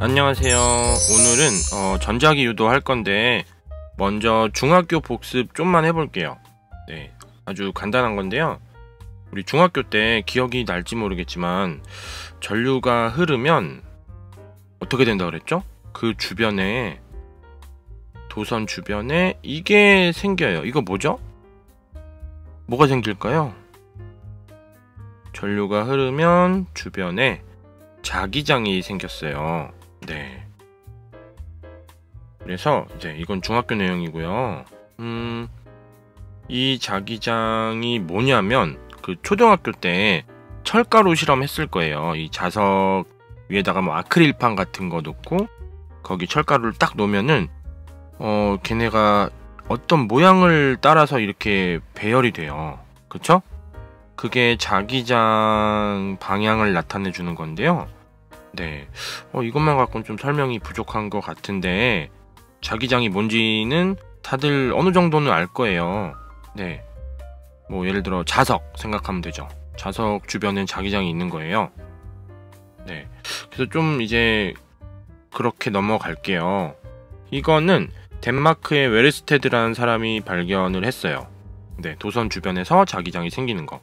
안녕하세요. 오늘은 전자기 유도 할 건데 먼저 중학교 복습 좀만 해볼게요. 네, 아주 간단한 건데요. 우리 중학교 때 기억이 날지 모르겠지만 전류가 흐르면 어떻게 된다 그랬죠? 그 주변에 도선 주변에 이게 생겨요. 이거 뭐죠? 뭐가 생길까요? 전류가 흐르면 주변에 자기장이 생겼어요. 네. 그래서 이제 이건 중학교 내용이고요. 이 자기장이 뭐냐면 그 초등학교 때 철가루 실험했을 거예요. 이 자석 위에다가 뭐 아크릴판 같은 거 놓고 거기 철가루를 딱 놓으면은 걔네가 어떤 모양을 따라서 이렇게 배열이 돼요. 그쵸? 그게 자기장 방향을 나타내 주는 건데요. 네, 이것만 갖고는 좀 설명이 부족한 것 같은데 자기장이 뭔지는 다들 어느 정도는 알 거예요. 네, 뭐 예를 들어 자석 생각하면 되죠. 자석 주변엔 자기장이 있는 거예요. 네, 그래서 좀 이제 그렇게 넘어갈게요. 이거는 덴마크의 웨르스테드라는 사람이 발견을 했어요. 네, 도선 주변에서 자기장이 생기는 거.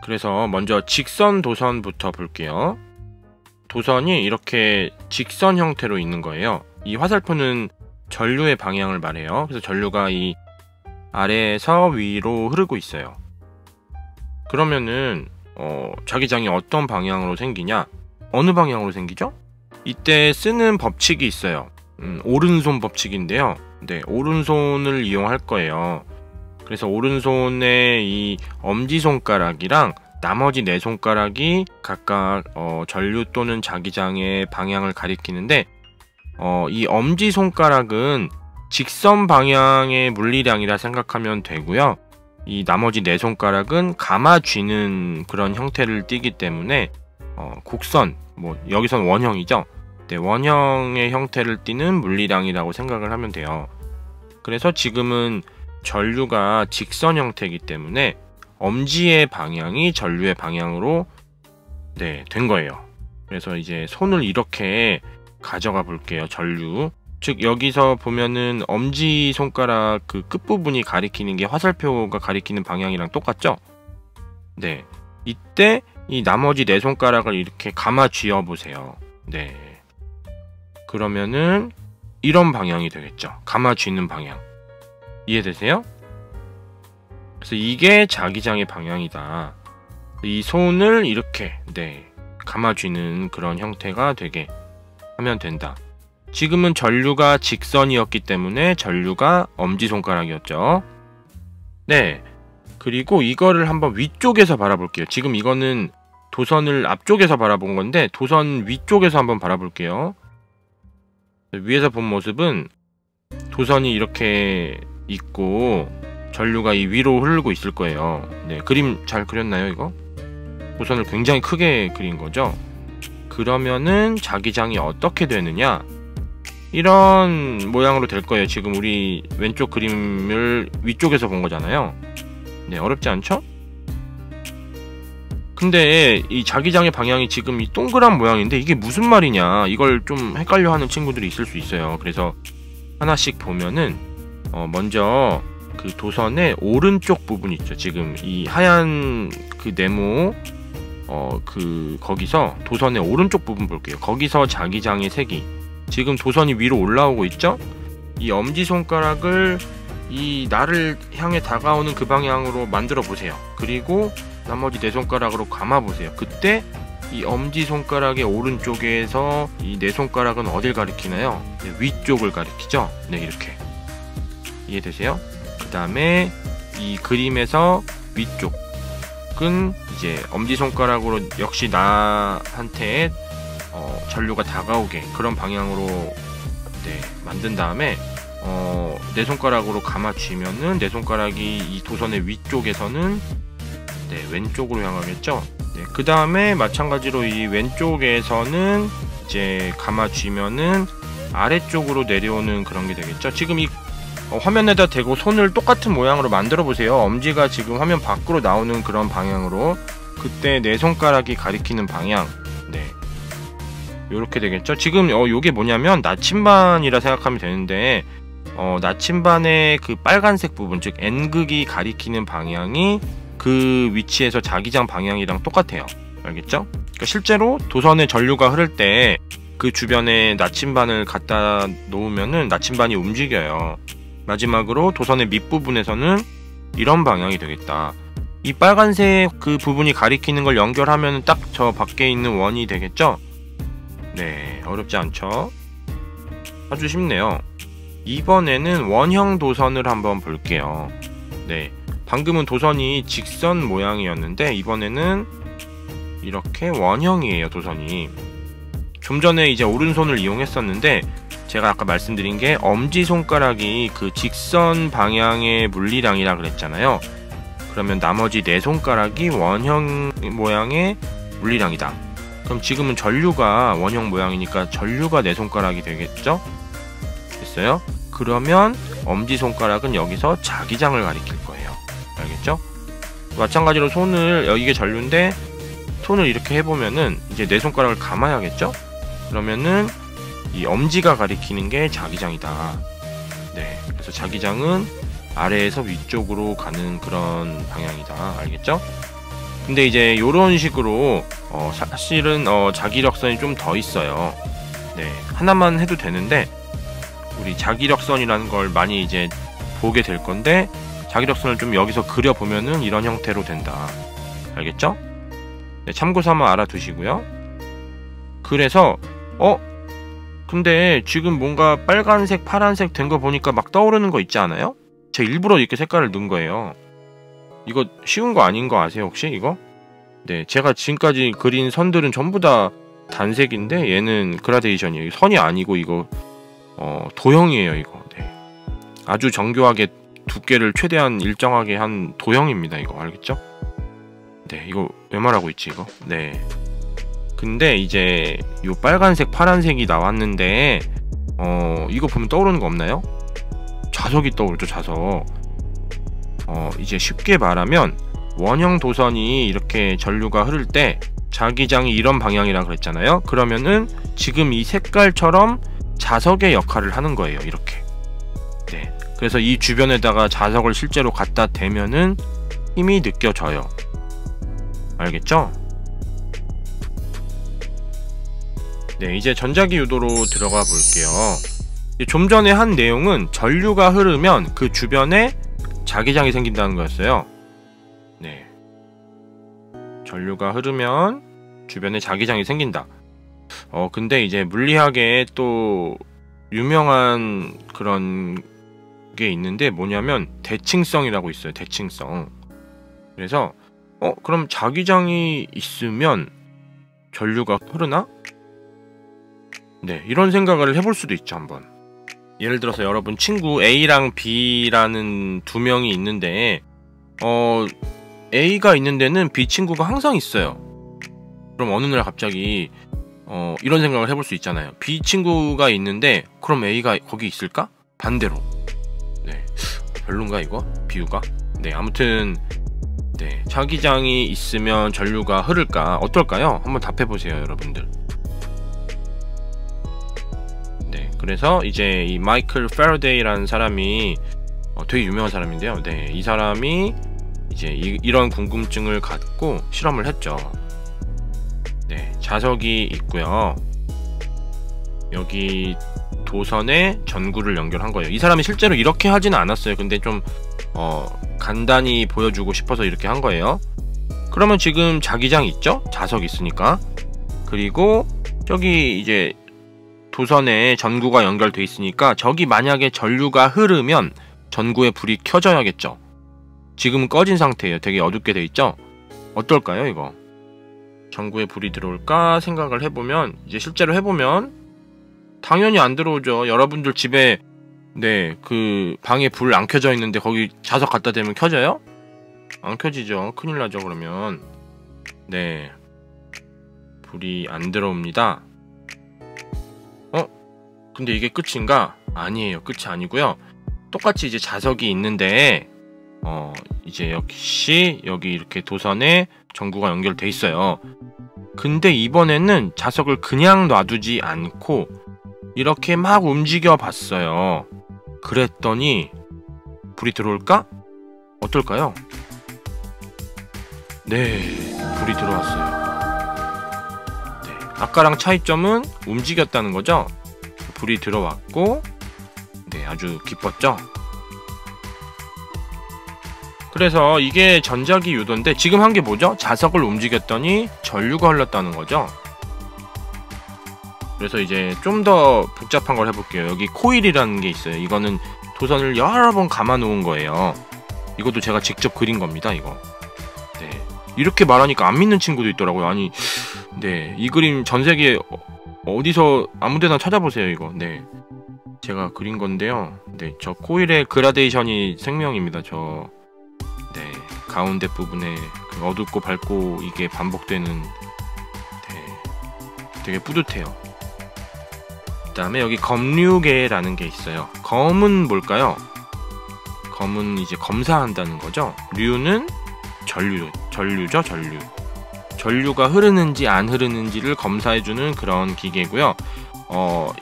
그래서 먼저 직선 도선부터 볼게요. 도선이 이렇게 직선 형태로 있는 거예요. 이 화살표는 전류의 방향을 말해요. 그래서 전류가 이 아래에서 위로 흐르고 있어요. 그러면은 자기장이 어떤 방향으로 생기냐? 어느 방향으로 생기죠? 이때 쓰는 법칙이 있어요. 오른손 법칙인데요. 네, 오른손을 이용할 거예요. 그래서 오른손의 이 엄지손가락이랑 나머지 네 손가락이 각각 전류 또는 자기장의 방향을 가리키는데 이 엄지손가락은 직선 방향의 물리량이라 생각하면 되고요. 이 나머지 네 손가락은 감아쥐는 그런 형태를 띠기 때문에 곡선, 뭐 여기선 원형이죠. 네, 원형의 형태를 띠는 물리량이라고 생각을 하면 돼요. 그래서 지금은 전류가 직선 형태이기 때문에 엄지의 방향이 전류의 방향으로 된 거예요. 그래서 이제 손을 이렇게 가져가 볼게요. 전류. 즉 여기서 보면은 엄지손가락 그 끝부분이 가리키는 게 화살표가 가리키는 방향이랑 똑같죠? 네. 이때 이 나머지 네 손가락을 이렇게 감아 쥐어 보세요. 네. 그러면은 이런 방향이 되겠죠. 감아 쥐는 방향. 이해되세요? 그래서 이게 자기장의 방향이다. 이 손을 이렇게 감아쥐는 그런 형태가 되게 하면 된다. 지금은 전류가 직선이었기 때문에 전류가 엄지손가락이었죠. 네, 그리고 이거를 한번 위쪽에서 바라볼게요. 지금 이거는 도선을 앞쪽에서 바라본 건데 도선 위쪽에서 한번 바라볼게요. 위에서 본 모습은 도선이 이렇게 있고 전류가 이 위로 흐르고 있을 거예요. 네, 그림 잘 그렸나요 이거? 도선을 굉장히 크게 그린 거죠. 그러면은 자기장이 어떻게 되느냐? 이런 모양으로 될 거예요. 지금 우리 왼쪽 그림을 위쪽에서 본 거잖아요. 네, 어렵지 않죠? 근데 이 자기장의 방향이 지금 이 동그란 모양인데 이게 무슨 말이냐, 이걸 좀 헷갈려 하는 친구들이 있을 수 있어요. 그래서 하나씩 보면은 먼저 그 도선의 오른쪽 부분 있죠. 지금 이 하얀 그 네모 거기서 도선의 오른쪽 부분 볼게요. 거기서 자기장의 색이 지금 도선이 위로 올라오고 있죠? 이 엄지손가락을 이 나를 향해 다가오는 그 방향으로 만들어 보세요. 그리고 나머지 네 손가락으로 감아 보세요. 그때 이 엄지손가락의 오른쪽에서 이 네 손가락은 어딜 가리키나요? 네, 위쪽을 가리키죠? 네, 이렇게. 이해되세요? 그 다음에 이 그림에서 위쪽은 이제 엄지손가락으로 역시 나한테 전류가 다가오게 그런 방향으로 만든 다음에 네 손가락으로 감아쥐면은 네 손가락이 이 도선의 위쪽에서는 왼쪽으로 향하겠죠. 그 다음에 마찬가지로 이 왼쪽에서는 이제 감아쥐면은 아래쪽으로 내려오는 그런 게 되겠죠. 지금 이 화면에다 대고 손을 똑같은 모양으로 만들어 보세요. 엄지가 지금 화면 밖으로 나오는 그런 방향으로, 그때 네 손가락이 가리키는 방향, 요렇게 되겠죠. 지금 요게 뭐냐면 나침반이라 생각하면 되는데 나침반의 그 빨간색 부분, 즉 N극이 가리키는 방향이 그 위치에서 자기장 방향이랑 똑같아요. 알겠죠? 그러니까 실제로 도선에 전류가 흐를 때 그 주변에 나침반을 갖다 놓으면은 나침반이 움직여요. 마지막으로 도선의 밑부분에서는 이런 방향이 되겠다. 이 빨간색 그 부분이 가리키는 걸 연결하면 딱 저 밖에 있는 원이 되겠죠? 네, 어렵지 않죠? 아주 쉽네요. 이번에는 원형 도선을 한번 볼게요. 네, 방금은 도선이 직선 모양이었는데 이번에는 이렇게 원형이에요, 도선이. 좀 전에 이제 오른손을 이용했었는데 제가 아까 말씀드린 게 엄지손가락이 그 직선 방향의 물리량이라 그랬잖아요. 그러면 나머지 네 손가락이 원형 모양의 물리량이다. 그럼 지금은 전류가 원형 모양이니까 전류가 네 손가락이 되겠죠? 됐어요? 그러면 엄지손가락은 여기서 자기장을 가리킬 거예요. 알겠죠? 마찬가지로 손을, 이게 전류인데 손을 이렇게 해보면은 이제 네 손가락을 감아야겠죠? 그러면은 이 엄지가 가리키는 게 자기장이다. 네, 그래서 자기장은 아래에서 위쪽으로 가는 그런 방향이다. 알겠죠? 근데 이제 요런 식으로 사실은 자기력선이 좀 더 있어요. 네, 하나만 해도 되는데 우리 자기력선이라는 걸 많이 이제 보게 될 건데 자기력선을 좀 여기서 그려보면은 이런 형태로 된다. 알겠죠? 네, 참고삼아 알아두시고요. 그래서 근데 지금 뭔가 빨간색, 파란색 된 거 보니까 막 떠오르는 거 있지 않아요? 제가 일부러 이렇게 색깔을 넣은 거예요. 이거 쉬운 거 아닌 거 아세요, 혹시 이거? 네, 제가 지금까지 그린 선들은 전부 다 단색인데 얘는 그라데이션이에요. 선이 아니고 이거 도형이에요, 이거. 네. 아주 정교하게 두께를 최대한 일정하게 한 도형입니다, 이거. 알겠죠? 네, 이거 왜 말하고 있지, 이거? 네. 근데 이제 요 빨간색, 파란색이 나왔는데 이거 보면 떠오르는 거 없나요? 자석이 떠오르죠, 자석. 이제 쉽게 말하면 원형 도선이 이렇게 전류가 흐를 때 자기장이 이런 방향이라 그랬잖아요. 그러면은 지금 이 색깔처럼 자석의 역할을 하는 거예요, 이렇게. 네. 그래서 이 주변에다가 자석을 실제로 갖다 대면은 힘이 느껴져요. 알겠죠? 네, 이제 전자기 유도로 들어가 볼게요. 좀 전에 한 내용은 전류가 흐르면 그 주변에 자기장이 생긴다는 거였어요. 네, 전류가 흐르면 주변에 자기장이 생긴다. 근데 이제 물리학에 또 유명한 그런 게 있는데 뭐냐면 대칭성이라고 있어요. 대칭성. 그래서 그럼 자기장이 있으면 전류가 흐르나? 네, 이런 생각을 해볼 수도 있죠, 한번. 예를 들어서 여러분 친구 A랑 B라는 두 명이 있는데 A가 있는 데는 B 친구가 항상 있어요. 그럼 어느 날 갑자기 이런 생각을 해볼 수 있잖아요. B 친구가 있는데 그럼 A가 거기 있을까? 반대로. 네, 별론가 이거? 비유가? 네, 아무튼 네, 자기장이 있으면 전류가 흐를까? 어떨까요? 한번 답해보세요, 여러분들. 네, 그래서 이제 이 마이클 패러데이라는 사람이 되게 유명한 사람인데요. 네, 이 사람이 이제 이런 궁금증을 갖고 실험을 했죠. 네, 자석이 있고요. 여기 도선에 전구를 연결한 거예요. 이 사람이 실제로 이렇게 하지는 않았어요. 근데 좀 간단히 보여주고 싶어서 이렇게 한 거예요. 그러면 지금 자기장 있죠? 자석 있으니까. 그리고 저기 이제 도선에 전구가 연결돼 있으니까 저기 만약에 전류가 흐르면 전구에 불이 켜져야겠죠. 지금은 꺼진 상태예요. 되게 어둡게 돼 있죠? 어떨까요, 이거? 전구에 불이 들어올까 생각을 해보면, 이제 실제로 해보면 당연히 안 들어오죠. 여러분들 집에 네, 그 방에 불 안 켜져 있는데 거기 자석 갖다 대면 켜져요? 안 켜지죠. 큰일 나죠, 그러면. 네, 불이 안 들어옵니다. 근데 이게 끝인가? 아니에요. 끝이 아니고요. 똑같이 이제 자석이 있는데 이제 역시 여기 이렇게 도선에 전구가 연결돼 있어요. 근데 이번에는 자석을 그냥 놔두지 않고 이렇게 막 움직여 봤어요. 그랬더니 불이 들어올까? 어떨까요? 네, 불이 들어왔어요. 네, 아까랑 차이점은 움직였다는 거죠. 불이 들어왔고, 네, 아주 기뻤죠. 그래서 이게 전자기 유도인데 지금 한 게 뭐죠? 자석을 움직였더니 전류가 흘렀다는 거죠. 그래서 이제 좀 더 복잡한 걸 해볼게요. 여기 코일이라는 게 있어요. 이거는 도선을 여러 번 감아 놓은 거예요. 이것도 제가 직접 그린 겁니다. 이거. 네, 이렇게 말하니까 안 믿는 친구도 있더라고요. 아니, 네, 이 그림 전 세계에 어디서 아무데나 찾아보세요. 이거. 네, 제가 그린 건데요. 네, 저 코일의 그라데이션이 생명입니다. 저, 네, 가운데 부분에 그 어둡고 밝고 이게 반복되는, 네, 되게 뿌듯해요. 그 다음에 여기 검류계라는 게 있어요. 검은 뭘까요? 검은 이제 검사한다는 거죠. 류는 전류죠, 전류. 전류가 흐르는지 안 흐르는지를 검사해주는 그런 기계고요.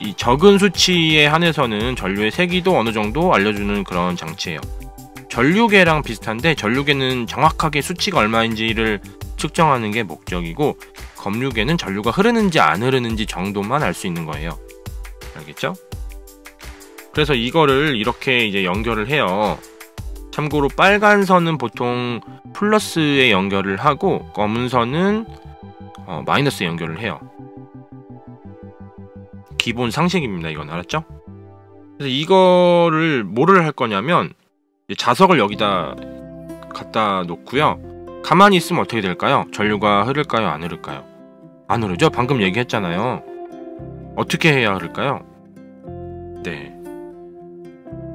이 적은 수치에 한해서는 전류의 세기도 어느 정도 알려주는 그런 장치예요. 전류계랑 비슷한데 전류계는 정확하게 수치가 얼마인지를 측정하는 게 목적이고, 검류계는 전류가 흐르는지 안 흐르는지 정도만 알 수 있는 거예요. 알겠죠? 그래서 이거를 이렇게 이제 연결을 해요. 참고로 빨간 선은 보통 플러스에 연결을 하고 검은 선은 마이너스에 연결을 해요. 기본 상식입니다. 이건 알았죠? 그래서 이거를 뭐를 할 거냐면 자석을 여기다 갖다 놓고요. 가만히 있으면 어떻게 될까요? 전류가 흐를까요? 안 흐를까요? 안 흐르죠? 방금 얘기했잖아요. 어떻게 해야 흐를까요? 네,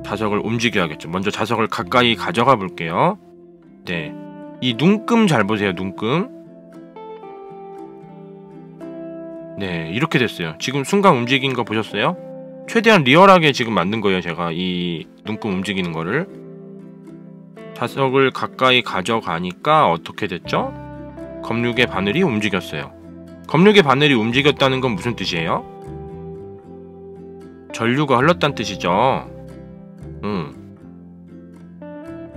자석을 움직여야겠죠. 먼저 자석을 가까이 가져가 볼게요. 네, 이 눈금 잘 보세요. 눈금. 네, 이렇게 됐어요. 지금 순간 움직인 거 보셨어요? 최대한 리얼하게 지금 만든 거예요. 제가 이 눈금 움직이는 거를. 자석을 가까이 가져가니까 어떻게 됐죠? 검류계 바늘이 움직였어요. 검류계 바늘이 움직였다는 건 무슨 뜻이에요? 전류가 흘렀다는 뜻이죠.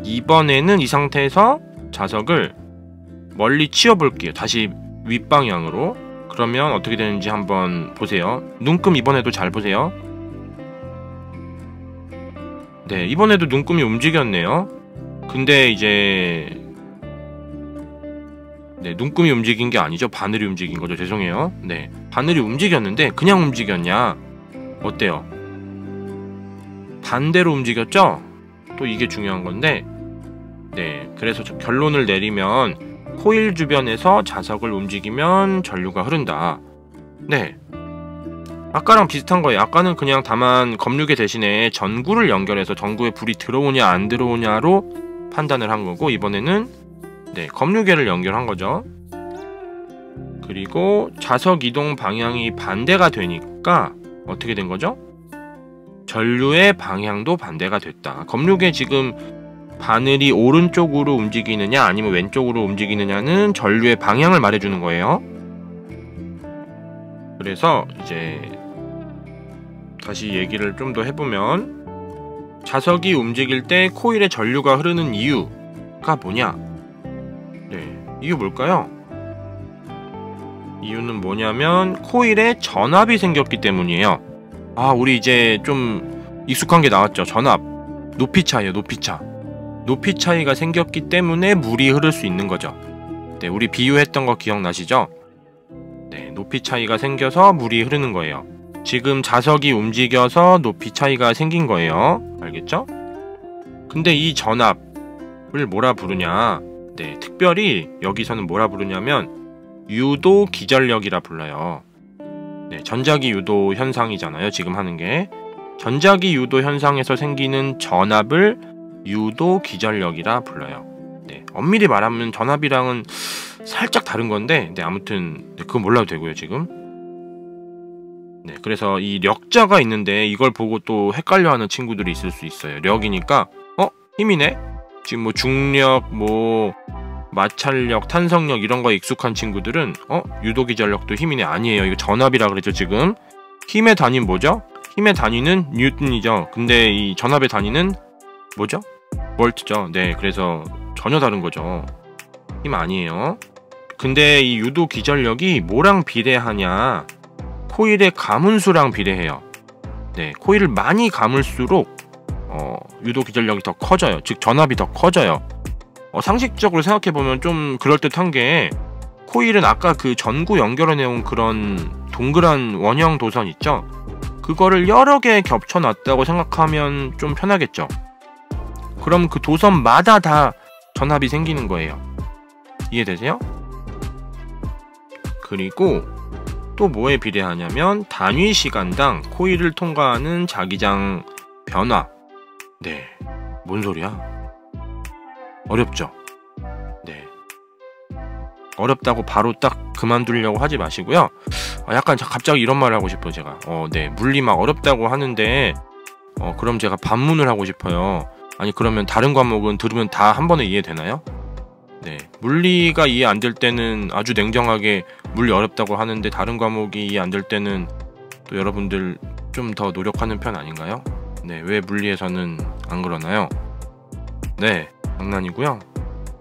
이번에는 이 상태에서 자석을 멀리 치워볼게요. 다시 윗방향으로. 그러면 어떻게 되는지 한번 보세요. 눈금 이번에도 잘 보세요. 네, 이번에도 눈금이 움직였네요. 근데 이제 네, 눈금이 움직인 게 아니죠. 바늘이 움직인 거죠. 죄송해요. 네, 바늘이 움직였는데 그냥 움직였냐? 어때요? 반대로 움직였죠? 또 이게 중요한 건데, 네, 그래서 결론을 내리면 코일 주변에서 자석을 움직이면 전류가 흐른다. 네, 아까랑 비슷한 거예요. 아까는 그냥 다만 검류계 대신에 전구를 연결해서 전구에 불이 들어오냐 안 들어오냐로 판단을 한 거고, 이번에는 네, 검류계를 연결한 거죠. 그리고 자석 이동 방향이 반대가 되니까 어떻게 된 거죠? 전류의 방향도 반대가 됐다. 검류계 지금 바늘이 오른쪽으로 움직이느냐 아니면 왼쪽으로 움직이느냐는 전류의 방향을 말해주는 거예요. 그래서 이제 다시 얘기를 좀 더 해보면, 자석이 움직일 때 코일에 전류가 흐르는 이유가 뭐냐? 네, 이유 뭘까요? 이유는 뭐냐면 코일에 전압이 생겼기 때문이에요. 아, 우리 이제 좀 익숙한 게 나왔죠. 전압. 높이 차이요, 높이 차. 높이 차이가 생겼기 때문에 물이 흐를 수 있는 거죠. 네, 우리 비유했던 거 기억나시죠? 네, 높이 차이가 생겨서 물이 흐르는 거예요. 지금 자석이 움직여서 높이 차이가 생긴 거예요. 알겠죠? 근데 이 전압을 뭐라 부르냐? 네, 특별히 여기서는 뭐라 부르냐면 유도 기전력이라 불러요. 네, 전자기 유도 현상이잖아요. 지금 하는 게. 전자기 유도 현상에서 생기는 전압을 유도 기전력이라 불러요. 네, 엄밀히 말하면 전압이랑은 살짝 다른 건데, 네, 아무튼 네, 그거 몰라도 되고요. 지금. 네, 그래서 이 력자가 있는데 이걸 보고 또 헷갈려하는 친구들이 있을 수 있어요. 력이니까 힘이네? 지금 뭐 중력, 뭐 마찰력, 탄성력 이런 거에 익숙한 친구들은 유도기전력도 힘이네. 아니에요. 이거 전압이라 그랬죠 지금. 힘의 단위는 뭐죠? 힘의 단위는 뉴턴이죠. 근데 이 전압의 단위는 뭐죠? 볼트죠. 네, 그래서 전혀 다른 거죠. 힘 아니에요. 근데 이 유도기전력이 뭐랑 비례하냐? 코일의 가문수랑 비례해요. 네, 코일을 많이 감을수록 유도기전력이 더 커져요. 즉 전압이 더 커져요. 상식적으로 생각해보면 좀 그럴듯한 게, 코일은 아까 그 전구 연결해놓은 그런 동그란 원형 도선 있죠? 그거를 여러 개 겹쳐놨다고 생각하면 좀 편하겠죠? 그럼 그 도선마다 다 전압이 생기는 거예요. 이해되세요? 그리고 또 뭐에 비례하냐면 단위 시간당 코일을 통과하는 자기장 변화. 네, 뭔 소리야? 어렵죠? 네, 어렵다고 바로 딱 그만두려고 하지 마시고요. 약간 갑자기 이런 말을 하고 싶어요 제가. 네, 물리 막 어렵다고 하는데 그럼 제가 반문을 하고 싶어요. 아니 그러면 다른 과목은 들으면 다 한 번에 이해되나요? 네, 물리가 이해 안 될 때는 아주 냉정하게 물리 어렵다고 하는데, 다른 과목이 이해 안 될 때는 또 여러분들 좀 더 노력하는 편 아닌가요? 네, 왜 물리에서는 안 그러나요? 네, 장난이고요.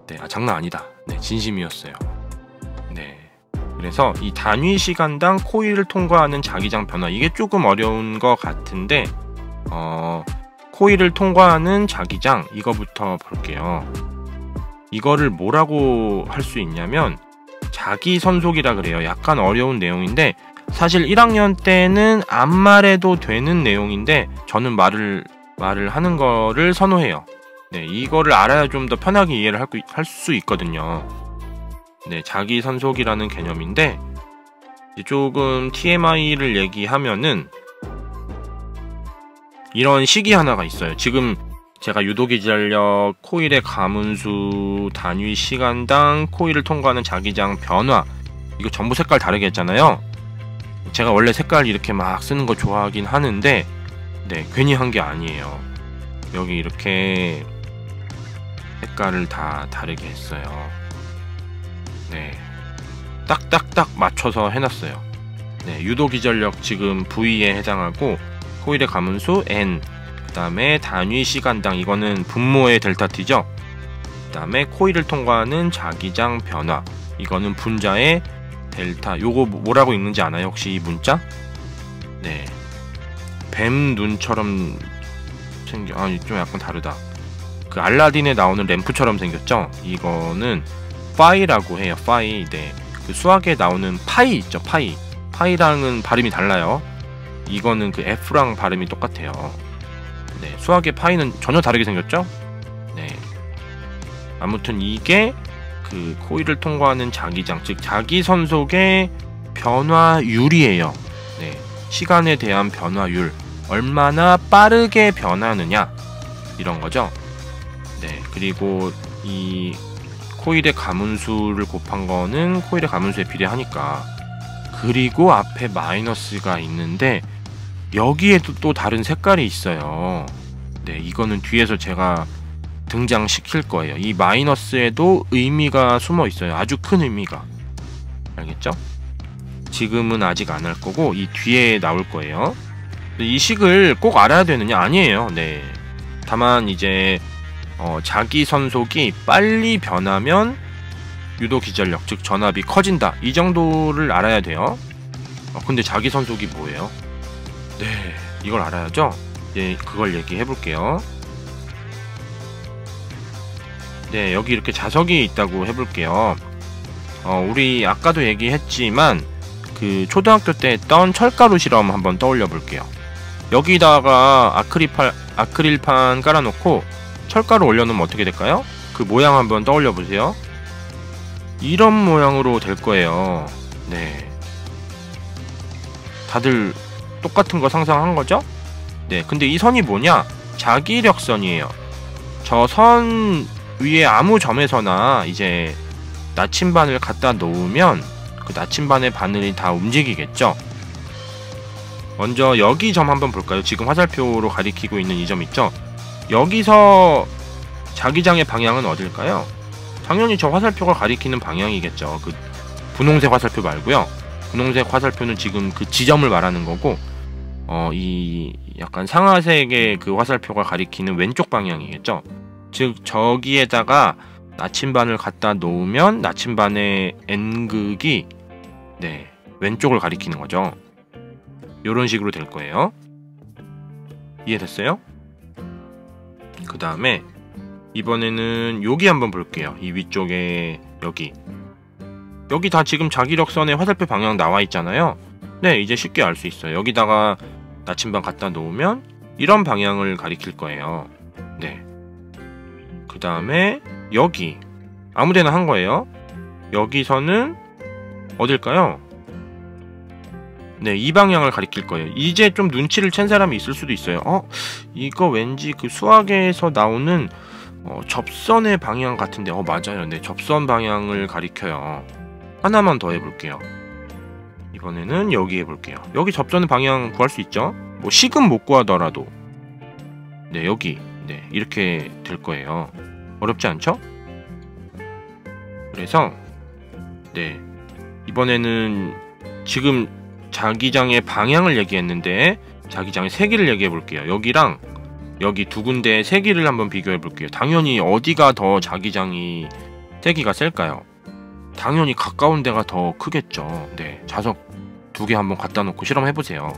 네, 장난 아니다. 네, 진심이었어요. 네, 그래서 이 단위 시간당 코일을 통과하는 자기장 변화, 이게 조금 어려운 것 같은데 코일을 통과하는 자기장, 이거부터 볼게요. 이거를 뭐라고 할 수 있냐면 자기선속이라 그래요. 약간 어려운 내용인데 사실 1학년 때는 안 말해도 되는 내용인데 저는 말을 하는 거를 선호해요. 네, 이거를 알아야 좀 더 편하게 이해를 할 수 있거든요. 네, 자기선속이라는 개념인데 조금 TMI를 얘기하면은 이런 식이 하나가 있어요. 지금 제가 유도기전력, 코일의 가문수, 단위 시간당 코일을 통과하는 자기장 변화, 이거 전부 색깔 다르게 했잖아요. 제가 원래 색깔 이렇게 막 쓰는 거 좋아하긴 하는데 네, 괜히 한 게 아니에요. 여기 이렇게 색깔을 다 다르게 했어요. 네, 딱딱딱 맞춰서 해놨어요. 네, 유도기전력 지금 V에 해당하고, 코일의 가문수 N, 그 다음에 단위 시간당, 이거는 분모의 델타 T죠. 그 다음에 코일을 통과하는 자기장 변화, 이거는 분자의 델타. 요거 뭐라고 읽는지 아나요? 혹시 이 문자? 네, 뱀 눈처럼 좀 약간 다르다. 그 알라딘에 나오는 램프처럼 생겼죠? 이거는 파이라고 해요. 파이. 네, 그 수학에 나오는 파이 있죠? 파이랑은 발음이 달라요. 이거는 그 F랑 발음이 똑같아요. 네, 수학의 파이는 전혀 다르게 생겼죠? 네, 아무튼 이게 그 코일을 통과하는 자기장, 즉 자기선속의 변화율이에요. 네, 시간에 대한 변화율, 얼마나 빠르게 변하느냐, 이런 거죠. 네, 그리고 이 코일의 가문수를 곱한 거는 코일의 가문수에 비례하니까. 그리고 앞에 마이너스가 있는데 여기에도 또 다른 색깔이 있어요. 네, 이거는 뒤에서 제가 등장시킬 거예요. 이 마이너스에도 의미가 숨어 있어요. 아주 큰 의미가. 알겠죠? 지금은 아직 안 할 거고 이 뒤에 나올 거예요. 이 식을 꼭 알아야 되느냐? 아니에요. 네, 다만 이제 자기선속이 빨리 변하면 유도기전력, 즉 전압이 커진다, 이 정도를 알아야 돼요. 근데 자기선속이 뭐예요? 네, 이걸 알아야죠. 네, 그걸 얘기해 볼게요. 네, 여기 이렇게 자석이 있다고 해볼게요. 우리 아까도 얘기했지만 그 초등학교 때 했던 철가루 실험 한번 떠올려 볼게요. 여기다가 아크릴판 깔아놓고 철가루 올려놓으면 어떻게 될까요? 그 모양 한번 떠올려 보세요. 이런 모양으로 될 거예요. 네, 다들 똑같은 거 상상한 거죠? 네, 근데 이 선이 뭐냐? 자기력선이에요. 저 선 위에 아무 점에서나 이제 나침반을 갖다 놓으면 그 나침반의 바늘이 다 움직이겠죠? 먼저 여기 점 한번 볼까요? 지금 화살표로 가리키고 있는 이 점 있죠? 여기서 자기장의 방향은 어딜까요? 당연히 저 화살표가 가리키는 방향이겠죠. 그 분홍색 화살표 말고요. 분홍색 화살표는 지금 그 지점을 말하는 거고, 이 약간 상아색의 그 화살표가 가리키는 왼쪽 방향이겠죠. 즉 저기에다가 나침반을 갖다 놓으면 나침반의 N극이 네, 왼쪽을 가리키는 거죠. 요런 식으로 될 거예요. 이해됐어요? 그 다음에 이번에는 여기 한번 볼게요. 이 위쪽에 여기 다 지금 자기력선의 화살표 방향 나와 있잖아요. 네, 이제 쉽게 알 수 있어요. 여기다가 나침반 갖다 놓으면 이런 방향을 가리킬 거예요. 네. 그 다음에 여기 아무데나 한 거예요. 여기서는 어딜까요? 네, 이 방향을 가리킬 거예요. 이제 좀 눈치를 챈 사람이 있을 수도 있어요. 이거 왠지 그 수학에서 나오는 접선의 방향 같은데. 맞아요. 네, 접선 방향을 가리켜요. 하나만 더 해볼게요. 이번에는 여기 해볼게요. 여기 접선의 방향 구할 수 있죠? 뭐 식은 못 구하더라도 네, 여기 네, 이렇게 될 거예요. 어렵지 않죠? 그래서 네, 이번에는 지금 자기장의 방향을 얘기했는데 자기장의 세기를 얘기해 볼게요. 여기랑 여기 두 군데의 세기를 한번 비교해 볼게요. 당연히 어디가 더 자기장이 세기가 셀까요? 당연히 가까운 데가 더 크겠죠. 네, 자석 두 개 한번 갖다 놓고 실험해 보세요.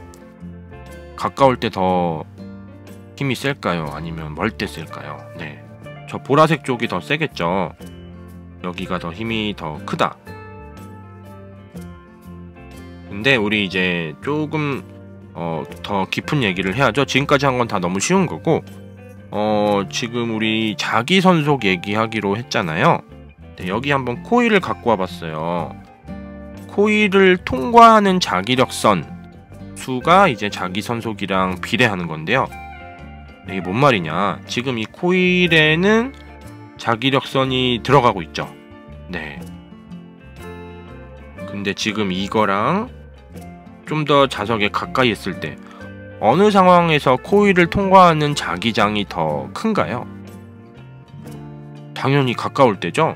가까울 때 더 힘이 셀까요? 아니면 멀 때 셀까요? 네, 저 보라색 쪽이 더 세겠죠. 여기가 더 힘이 더 크다. 근데 우리 이제 조금 더 깊은 얘기를 해야죠. 지금까지 한 건 다 너무 쉬운 거고, 지금 우리 자기선속 얘기하기로 했잖아요. 네, 여기 한번 코일을 갖고 와봤어요. 코일을 통과하는 자기력선 수가 이제 자기선속이랑 비례하는 건데요. 네, 이게 뭔 말이냐? 지금 이 코일에는 자기력선이 들어가고 있죠. 네. 근데 지금 이거랑 좀 더 자석에 가까이 했을 때 어느 상황에서 코일을 통과하는 자기장이 더 큰가요? 당연히 가까울 때죠.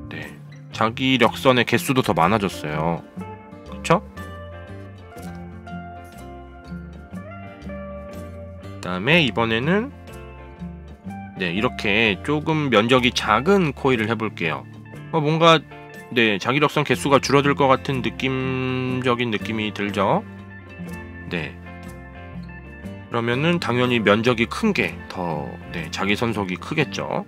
네, 자기력선의 개수도 더 많아졌어요. 그쵸? 그 다음에 이번에는 네, 이렇게 조금 면적이 작은 코일을 해볼게요. 뭔가 네, 자기력선 개수가 줄어들 것 같은 느낌적인 느낌이 들죠? 네. 그러면은 당연히 면적이 큰 게 더 네, 자기선속이 크겠죠?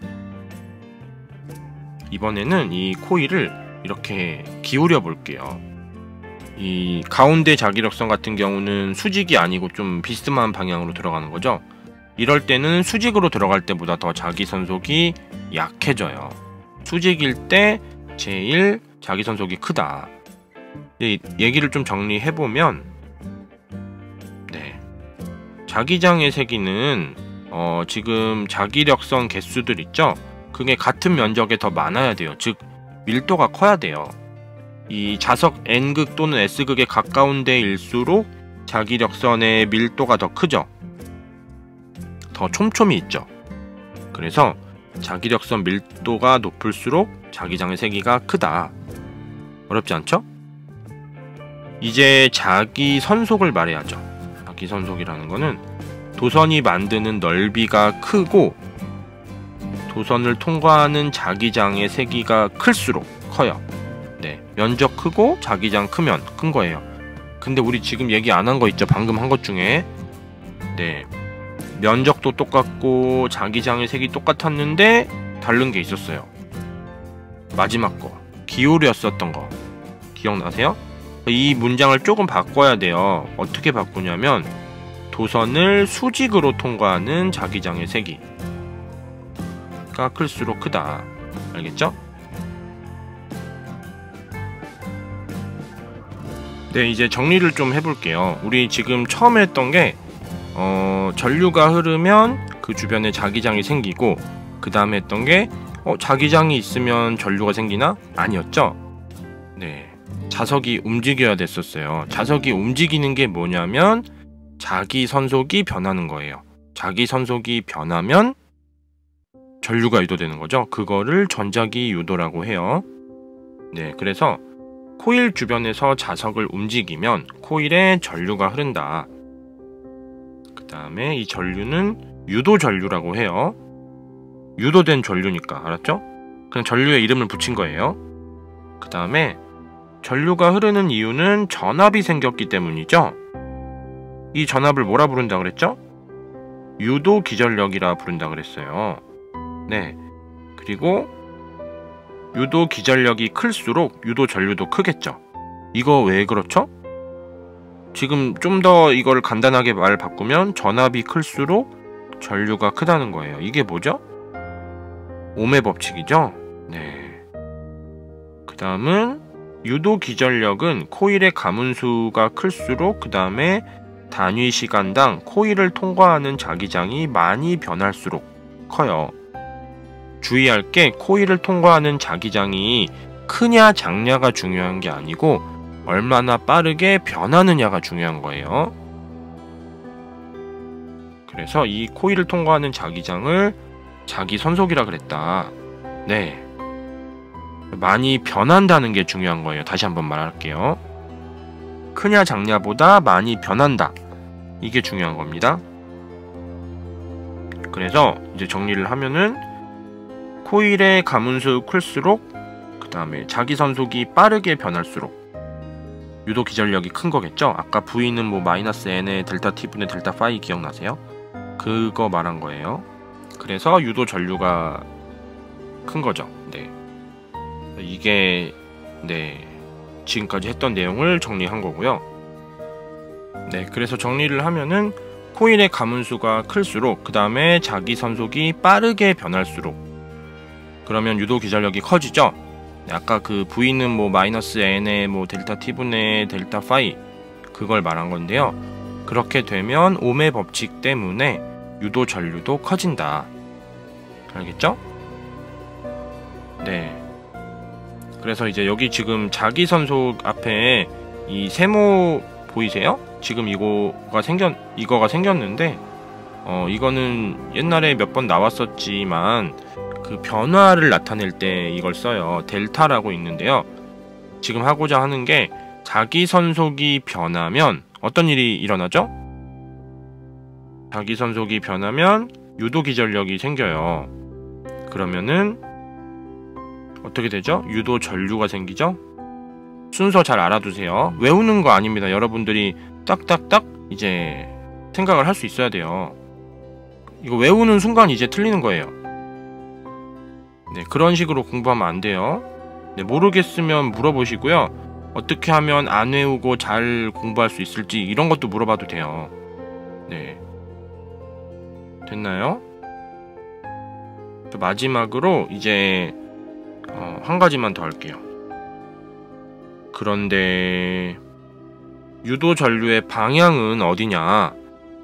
이번에는 이 코일을 이렇게 기울여 볼게요. 이 가운데 자기력선 같은 경우는 수직이 아니고 좀 비스듬한 방향으로 들어가는 거죠? 이럴 때는 수직으로 들어갈 때보다 더 자기선속이 약해져요. 수직일 때 제일 자기선속이 크다. 얘기를 좀 정리해보면 네, 자기장의 세기는 지금 자기력선 개수들 있죠? 그게 같은 면적에 더 많아야 돼요. 즉 밀도가 커야 돼요. 이 자석 N극 또는 S극에 가까운 데일수록 자기력선의 밀도가 더 크죠? 더 촘촘히 있죠? 그래서 자기력선 밀도가 높을수록 자기장의 세기가 크다. 어렵지 않죠? 이제 자기선속을 말해야죠. 자기선속이라는 거는 도선이 만드는 넓이가 크고 도선을 통과하는 자기장의 세기가 클수록 커요. 네, 면적 크고 자기장 크면 큰 거예요. 근데 우리 지금 얘기 안 한 거 있죠? 방금 한 것 중에 네, 면적도 똑같고 자기장의 색이 똑같았는데 다른 게 있었어요. 마지막 거, 기울였었던 거 기억나세요? 이 문장을 조금 바꿔야 돼요. 어떻게 바꾸냐면 도선을 수직으로 통과하는 자기장의 세기가 클수록 크다. 알겠죠? 네, 이제 정리를 좀 해볼게요. 우리 지금 처음에 했던 게 전류가 흐르면 그 주변에 자기장이 생기고, 그 다음에 했던 게 자기장이 있으면 전류가 생기나? 아니었죠? 네, 자석이 움직여야 됐었어요. 자석이 움직이는 게 뭐냐면 자기선속이 변하는 거예요. 자기선속이 변하면 전류가 유도되는 거죠. 그거를 전자기 유도라고 해요. 네, 그래서 코일 주변에서 자석을 움직이면 코일에 전류가 흐른다. 그 다음에 이 전류는 유도 전류라고 해요. 유도된 전류니까, 알았죠? 그냥 전류에 이름을 붙인 거예요. 그 다음에 전류가 흐르는 이유는 전압이 생겼기 때문이죠. 이 전압을 뭐라 부른다 그랬죠? 유도 기전력이라 부른다 그랬어요. 네, 그리고 유도 기전력이 클수록 유도 전류도 크겠죠. 이거 왜 그렇죠? 지금 좀 더 이걸 간단하게 말 바꾸면 전압이 클수록 전류가 크다는 거예요. 이게 뭐죠? 옴의 법칙이죠? 네. 그 다음은 유도 기전력은 코일의 가문수가 클수록 그 다음에 단위 시간당 코일을 통과하는 자기장이 많이 변할수록 커요. 주의할 게 코일을 통과하는 자기장이 크냐 작냐가 중요한 게 아니고 얼마나 빠르게 변하느냐가 중요한 거예요. 그래서 이 코일을 통과하는 자기장을 자기선속이라 그랬다. 네, 많이 변한다는 게 중요한 거예요. 다시 한번 말할게요. 크냐 작냐보다 많이 변한다. 이게 중요한 겁니다. 그래서 이제 정리를 하면은 코일의 가문수 클수록 그 다음에 자기선속이 빠르게 변할수록 유도 기전력이 큰 거겠죠? 아까 V는 뭐 마이너스 N의 델타 T분의 델타 파이 기억나세요? 그거 말한 거예요. 그래서 유도 전류가 큰 거죠. 네. 이게 네, 지금까지 했던 내용을 정리한 거고요. 네, 그래서 정리를 하면은 코일의 가문수가 클수록 그 다음에 자기선속이 빠르게 변할수록 그러면 유도 기전력이 커지죠. 네, 아까 그 V는 뭐 마이너스 N의 뭐 델타 T분의 델타 파이 그걸 말한 건데요. 그렇게 되면 옴의 법칙 때문에 유도 전류도 커진다. 알겠죠? 네. 그래서 이제 여기 지금 자기선속 앞에 이 세모 보이세요? 지금 이거가 생겼는데 이거는 옛날에 몇 번 나왔었지만 그 변화를 나타낼 때 이걸 써요. 델타라고 있는데요. 지금 하고자 하는 게 자기선속이 변하면 어떤 일이 일어나죠? 자기선속이 변하면 유도기전력이 생겨요. 그러면은 어떻게 되죠? 유도 전류가 생기죠? 순서 잘 알아두세요. 외우는 거 아닙니다. 여러분들이 딱딱딱 이제 생각을 할 수 있어야 돼요. 이거 외우는 순간 이제 틀리는 거예요. 네, 그런 식으로 공부하면 안 돼요. 네, 모르겠으면 물어보시고요. 어떻게 하면 안 외우고 잘 공부할 수 있을지 이런 것도 물어봐도 돼요. 네, 됐나요? 마지막으로 이제 한 가지만 더 할게요. 그런데 유도 전류의 방향은 어디냐?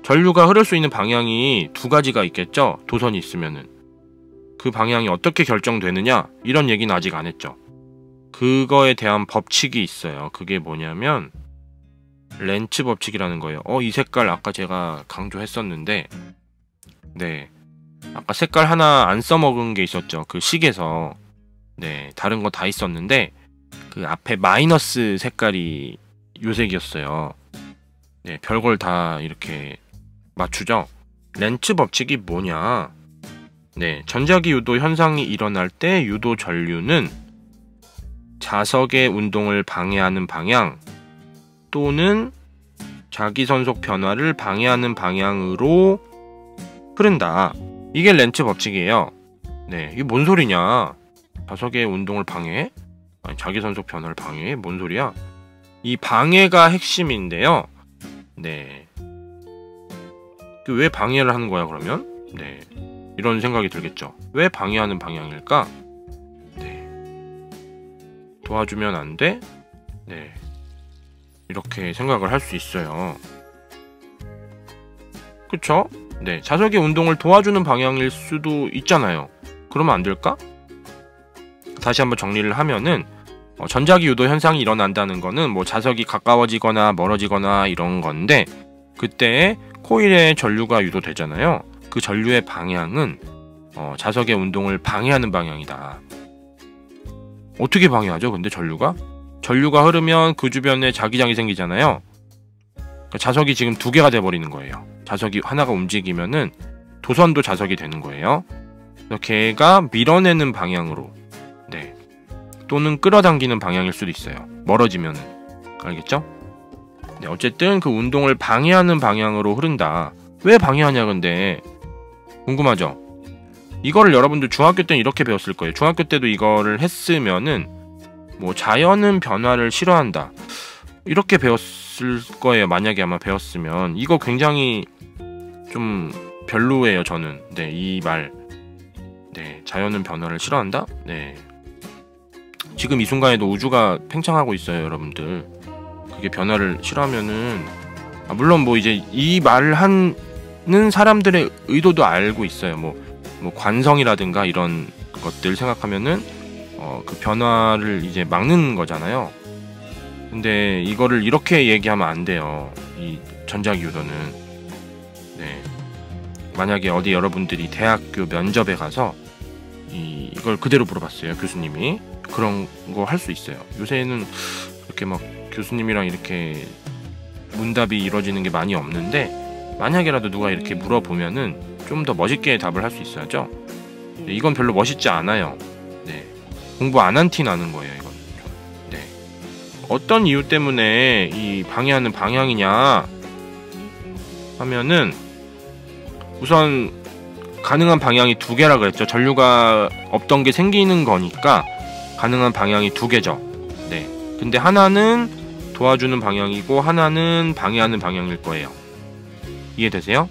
전류가 흐를 수 있는 방향이 두 가지가 있겠죠? 도선이 있으면은 그 방향이 어떻게 결정되느냐? 이런 얘기는 아직 안 했죠. 그거에 대한 법칙이 있어요. 그게 뭐냐면 렌츠 법칙이라는 거예요. 이 색깔 아까 제가 강조했었는데 네, 아까 색깔 하나 안 써먹은 게 있었죠. 그 식에서 네, 다른 거 다 있었는데 그 앞에 마이너스 색깔이 요색이었어요. 네, 별걸 다 이렇게 맞추죠. 렌츠 법칙이 뭐냐? 네, 전자기 유도 현상이 일어날 때 유도 전류는 자석의 운동을 방해하는 방향 또는 자기선속 변화를 방해하는 방향으로 흐른다. 이게 렌츠 법칙이에요. 네, 이게 뭔 소리냐? 자석의 운동을 방해해? 아니, 자기선속 변화를 방해해? 뭔 소리야? 이 방해가 핵심인데요. 네, 왜 방해를 하는 거야 그러면? 네, 이런 생각이 들겠죠. 왜 방해하는 방향일까? 네, 도와주면 안 돼? 네, 이렇게 생각을 할 수 있어요. 그쵸? 네, 자석의 운동을 도와주는 방향일 수도 있잖아요. 그러면 안 될까? 다시 한번 정리를 하면은 전자기 유도 현상이 일어난다는 거는 뭐 자석이 가까워지거나 멀어지거나 이런 건데 그때 코일에 전류가 유도되잖아요. 그 전류의 방향은 자석의 운동을 방해하는 방향이다. 어떻게 방해하죠? 근데 전류가 흐르면 그 주변에 자기장이 생기잖아요. 그러니까 자석이 지금 두 개가 돼버리는 거예요. 자석이 하나가 움직이면은 도선도 자석이 되는 거예요. 그래서 걔가 밀어내는 방향으로, 네, 또는 끌어당기는 방향일 수도 있어요. 멀어지면은. 알겠죠? 네, 어쨌든 그 운동을 방해하는 방향으로 흐른다. 왜 방해하냐 근데 궁금하죠? 이거를 여러분들 중학교 때는 이렇게 배웠을 거예요. 중학교 때도 이거를 했으면은 뭐 자연은 변화를 싫어한다 이렇게 배웠을 거예요. 만약에 아마 배웠으면. 이거 굉장히 좀 별로예요 저는. 네, 이 말. 네, 자연은 변화를 싫어한다? 네, 지금 이 순간에도 우주가 팽창하고 있어요 여러분들. 그게 변화를 싫어하면은 물론 뭐 이제 이 말을 하는 사람들의 의도도 알고 있어요. 뭐 관성이라든가 이런 것들 생각하면은 그 변화를 이제 막는 거잖아요. 근데 이거를 이렇게 얘기하면 안 돼요. 이 전자기후도는. 네, 만약에 어디 여러분들이 대학교 면접에 가서 이걸 그대로 물어봤어요. 교수님이. 그런 거 할 수 있어요. 요새는 이렇게 막 교수님이랑 이렇게 문답이 이루어지는 게 많이 없는데 만약에라도 누가 이렇게 물어보면은 좀 더 멋있게 답을 할 수 있어야죠. 네, 이건 별로 멋있지 않아요. 네, 공부 안 한 티 나는 거예요 이건. 네, 어떤 이유 때문에 이 방해하는 방향이냐 하면은 우선 가능한 방향이 두 개라 그랬죠. 전류가 없던 게 생기는 거니까 가능한 방향이 두 개죠. 네, 근데 하나는 도와주는 방향이고 하나는 방해하는 방향일 거예요. 이해되세요?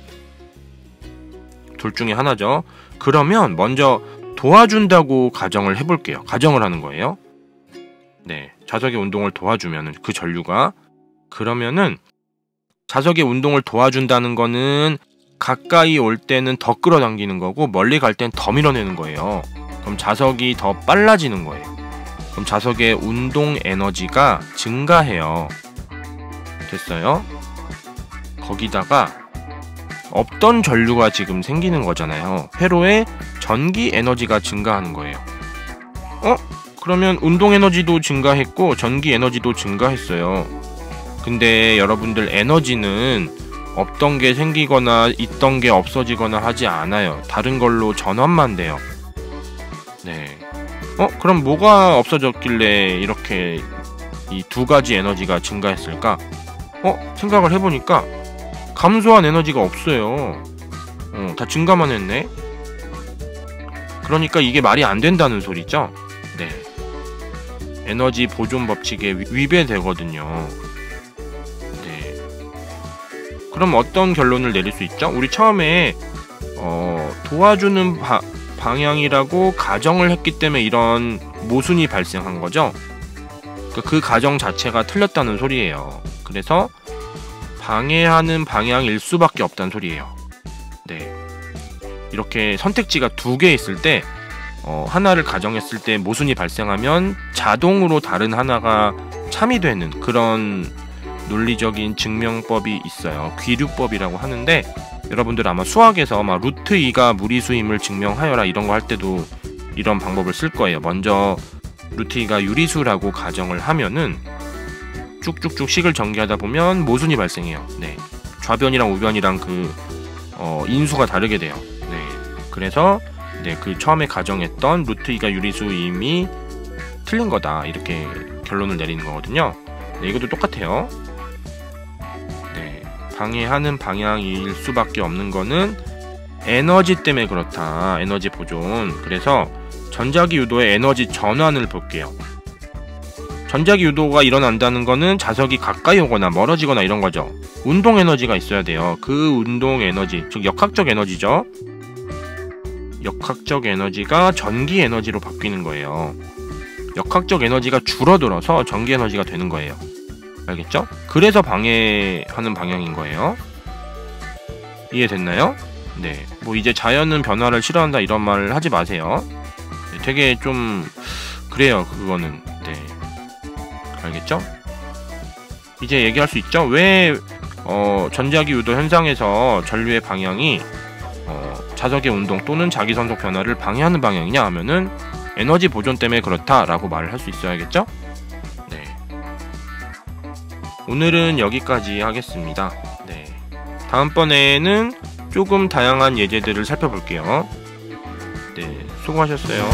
둘 중에 하나죠. 그러면 먼저 도와준다고 가정을 해볼게요. 가정을 하는 거예요. 네, 자석의 운동을 도와주면은 그 전류가, 그러면은 자석의 운동을 도와준다는 거는 가까이 올 때는 더 끌어당기는 거고 멀리 갈 땐 더 밀어내는 거예요. 그럼 자석이 더 빨라지는 거예요. 그럼 자석의 운동 에너지가 증가해요. 됐어요? 거기다가 없던 전류가 지금 생기는 거잖아요. 회로에 전기 에너지가 증가하는 거예요. 그러면 운동 에너지도 증가했고 전기 에너지도 증가했어요. 근데 여러분들 에너지는 없던 게 생기거나 있던 게 없어지거나 하지 않아요. 다른 걸로 전환만 돼요. 네. 그럼 뭐가 없어졌길래 이렇게 이 두 가지 에너지가 증가했을까? 생각을 해보니까 감소한 에너지가 없어요. 다 증가만 했네. 그러니까 이게 말이 안 된다는 소리죠. 네, 에너지 보존 법칙에 위배되거든요. 네, 그럼 어떤 결론을 내릴 수 있죠? 우리 처음에 도와주는 방향이라고 가정을 했기 때문에 이런 모순이 발생한 거죠. 그 가정 자체가 틀렸다는 소리예요. 그래서 방해하는 방향일 수밖에 없다는 소리예요. 네, 이렇게 선택지가 두 개 있을 때 하나를 가정했을 때 모순이 발생하면 자동으로 다른 하나가 참이되는 그런 논리적인 증명법이 있어요. 귀류법이라고 하는데 여러분들 아마 수학에서 막 루트 2가 무리수임을 증명하여라 이런 거 할 때도 이런 방법을 쓸 거예요. 먼저 루트 2가 유리수라고 가정을 하면은 쭉쭉쭉 식을 전개하다 보면 모순이 발생해요. 네, 좌변이랑 우변이랑 그 인수가 다르게 돼요. 네, 그래서 네, 그 처음에 가정했던 루트 2가 유리수임이 틀린 거다 이렇게 결론을 내리는 거거든요. 네, 이것도 똑같아요. 네, 방해하는 방향일 수밖에 없는 거는 에너지 때문에 그렇다. 에너지 보존. 그래서 전자기 유도의 에너지 전환을 볼게요. 전자기 유도가 일어난다는 거는 자석이 가까이 오거나 멀어지거나 이런 거죠. 운동 에너지가 있어야 돼요. 그 운동 에너지, 즉 역학적 에너지죠. 역학적 에너지가 전기 에너지로 바뀌는 거예요. 역학적 에너지가 줄어들어서 전기 에너지가 되는 거예요. 알겠죠? 그래서 방해하는 방향인 거예요. 이해됐나요? 네, 뭐 이제 자연은 변화를 싫어한다 이런 말을 하지 마세요. 네, 되게 좀 그래요 그거는. 네, 알겠죠? 이제 얘기할 수 있죠? 왜 전자기 유도 현상에서 전류의 방향이 사석의 운동 또는 자기선속 변화를 방해하는 방향이냐 하면은 에너지 보존 때문에 그렇다라고 말을 할 수 있어야겠죠? 네. 오늘은 여기까지 하겠습니다. 네. 다음번에는 조금 다양한 예제들을 살펴볼게요. 네, 수고하셨어요.